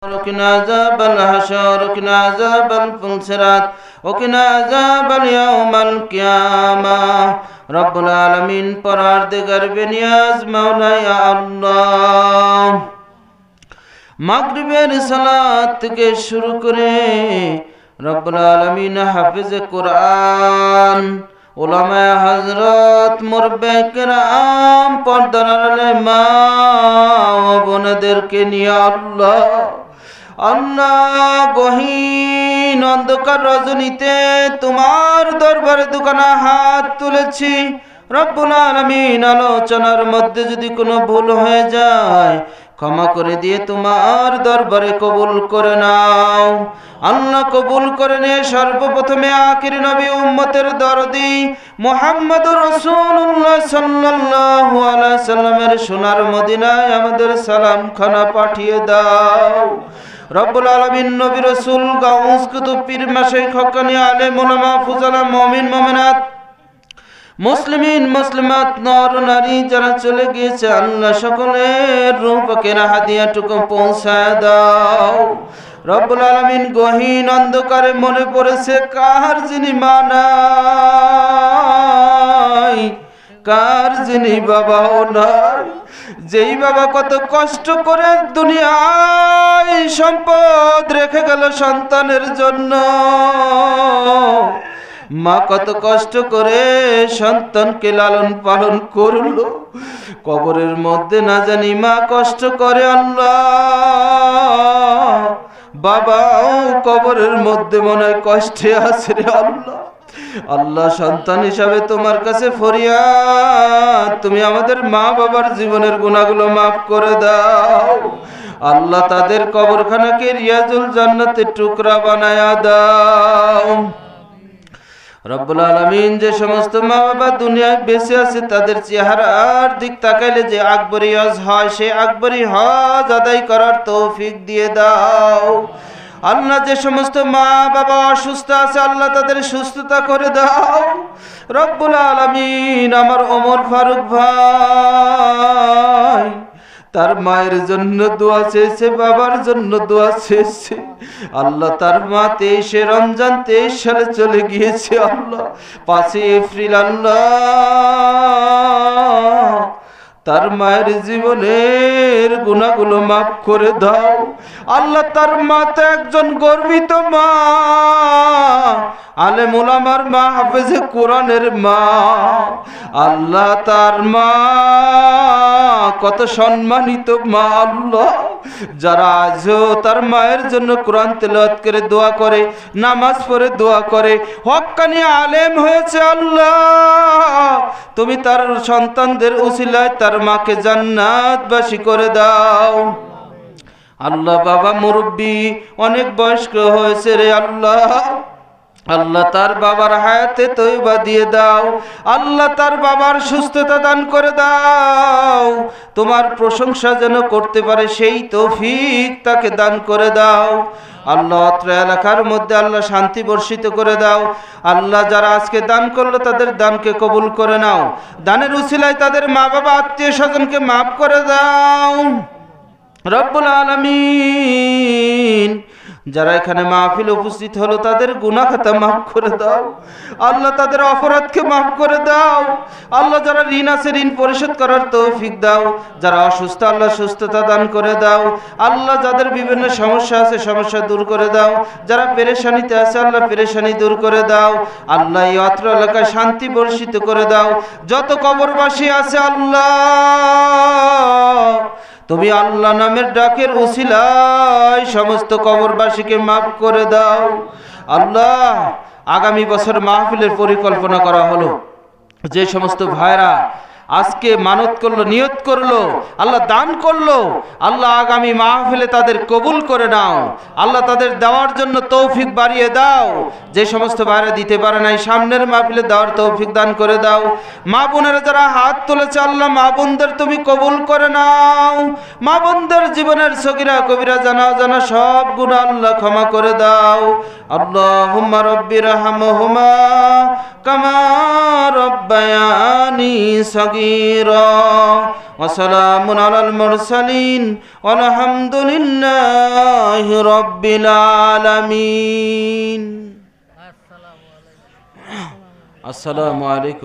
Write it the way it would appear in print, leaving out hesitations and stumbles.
وقنا عذاب الحشر وقنا عذاب الفنسرات وقنا عذاب اليوم القيامة رب العالمين পরওয়ারদিগার বেনিয়াজ মাওলা ইয়া আল্লাহ মাগরিবের সালাত থেকে শুরু করে রব্বুল আলামিন হাফেজে কোরআন উলামায়ে হযরত মুরব্বে কেরাম পর্দার আড়ালে মা ও বোনদেরকে নিয়ে আল্লাহ গহীন অন্ধকার রজনীতে তোমার দরবারে দুখানা হাত তুলেছি রব্বুল আলামিন আলোচনার মধ্যে যদি কোনো ভুল হয়ে যায় ক্ষমা করে দিয়ে তোমার দরবারে কবুল করে নাও আল্লাহ কবুল করে নিয়ে সর্বপ্রথমে আখির নবী উম্মতের দরদি মুহাম্মদুর রাসূলুল্লাহ সাল্লাল্লাহু আলাইহি সাল্লামের সোনার মদিনায় আমাদের সালাম খানা পাঠিয়ে দাও রব্বুল আলামিন নবী রাসূল গাউস কুতুব পীর মাশাইখ হক্কানি আলেম উলামা ফুজালা মুমিন মুমিনাত মুসলিমিন মুসলিমাত নর নারী যারা চলে গিয়েছে আল্লাহ সকলের রূহ পাকের হাদিয়াটুকু পৌঁছায় দাও রব্বুল আলামিন গহীন অন্ধকারে মনে পড়েছে কার যিনি মা নাই কার যিনি বাবাও নাই যেই বাবা কত কষ্ট করে দুনিয়ায় সম্পদ রেখে গেল সন্তানের জন্য মা কত কষ্ট করে সন্তানকে লালন পালন করলো কবরের মধ্যে না জানি মা কষ্ট করে আল্লাহ বাবাও কবরের মধ্যে মনে হয় কষ্টে আছে রে আল্লাহ আল্লাহ সন্তান হিসাবে তোমার কাছে ফরিয়াদ তুমি আমাদের মা বাবার জীবনের গুনাহগুলো মাফ করে দাও আল্লাহ তাদের কবরখানাকে রিয়াজুল জান্নাতের টুকরা বানায়া দাও রব্বুল আলামিন যে সমস্ত মা বাবা দুনিয়ায় বেঁচে আছে তাদের চেহারার দিক তাকাইলে যে আকবরী হজ হয় সেই আকবরী হজ আদায় করার তৌফিক দিয়ে দাও আল্লাহ যে সমস্ত মা বাবা অসুস্থ আছে আল্লাহ তাদের সুস্থতা করে দাও রব্বুল আলামিন আমার ওমর ফারুক ভাই তার মায়ের জন্য দোয়া চেয়েছে বাবার জন্য দোয়া চেয়েছে আল্লাহ তার মা 23 রমজান 23 সালে চলে গিয়েছে আল্লাহ 5 এপ্রিল আল্লাহ তার মায়ের জীবনের গুনাহগুলো মাফ করে দাও আল্লাহ তার মা তো একজন গর্বিত মা আলেম উলামার মা হাফেজে কোরআনের মা আল্লাহ তার মা কত সম্মানিত মা আল্লাহ যারা আজও তার মায়ের জন্য কোরআন তেলাওয়াত করে দোয়া করে নামাজ পড়ে দোয়া করে হক্কানি আলেম হয়েছে আল্লাহ তুমি তার সন্তানদের উসিলায় তার মাকে জান্নাতবাসী করে দাও আল্লাহ বাবা মুরব্বি অনেক বয়স্ক হয়েছে রে আল্লাহ আল্লাহ তার বাবার হায়াতে তওবা দিয়ে দাও আল্লাহ তার বাবার সুস্থতা দান করে দাও তোমার প্রশংসা যেন করতে পারে সেই তৌফিক তাকে দান করে দাও আল্লাহ অত্র এলাকার মধ্যে আল্লাহ শান্তি বর্ষিত করে দাও আল্লাহ যারা আজকে দান করলো তাদের দানকে কবুল করে নাও দানের উসিলায় তাদের মা বাবা আত্মীয় স্বজনকে মাফ করে দাও রব্বুল আলামিন যারা এখানে মাহফিল উপস্থিত হলো তাদের গুনাহ খাতা মাফ করে দাও আল্লাহ তাদের অপরাধকে মাফ করে দাও আল্লাহ যারা ঋণ আছে ঋণ পরিশোধ করার তৌফিক দাও যারা অসুস্থ আল্লাহ সুস্থতা দান করে দাও আল্লাহ যাদের বিভিন্ন সমস্যা আছে সমস্যা দূর করে দাও যারা পেরেশানিতে আছে আল্লাহ পেরেশানি দূর করে দাও আল্লাহ এই অত্র এলাকায় শান্তি বর্ষিত করে দাও যত কবরবাসী আছে আল্লাহ তুমি আল্লাহ নামের ডাকের উসিলায় সমস্ত কবরবাসীকে মাফ করে দাও আল্লাহ আগামী বছর মাহফিলের পরিকল্পনা করা হলো যে সমস্ত ভাইরা আজকে মানত করলো নিয়ত করলো আল্লাহ দান করলো আল্লাহ আগামী মাহফিলে তাদের কবুল করে নাও আল্লাহ তাদের দেওয়ার জন্য তৌফিক বাড়িয়ে দাও যে সমস্ত ভাইরা দিতে পারে নাই সামনের মাহফিলে দেওয়ার তৌফিক দান করে দাও মা বোনেরা যারা হাত তুলেছে আল্লাহ মা বোনদের তুমি কবুল করে নাও মা বোনদের জীবনের সগীরা কবিরা জানা জানা সব গুনাহ আল্লাহ ক্ষমা করে দাও আল্লাহুম্মা রাব্বিরহামহুমা কামা রাব্বায়ানি সগীরা ওয়া সালামুন আলাল মুরসালিন আলহামদুলিল্লাহি রাব্বিল আলামিন। আসসালামু আলাইকুম।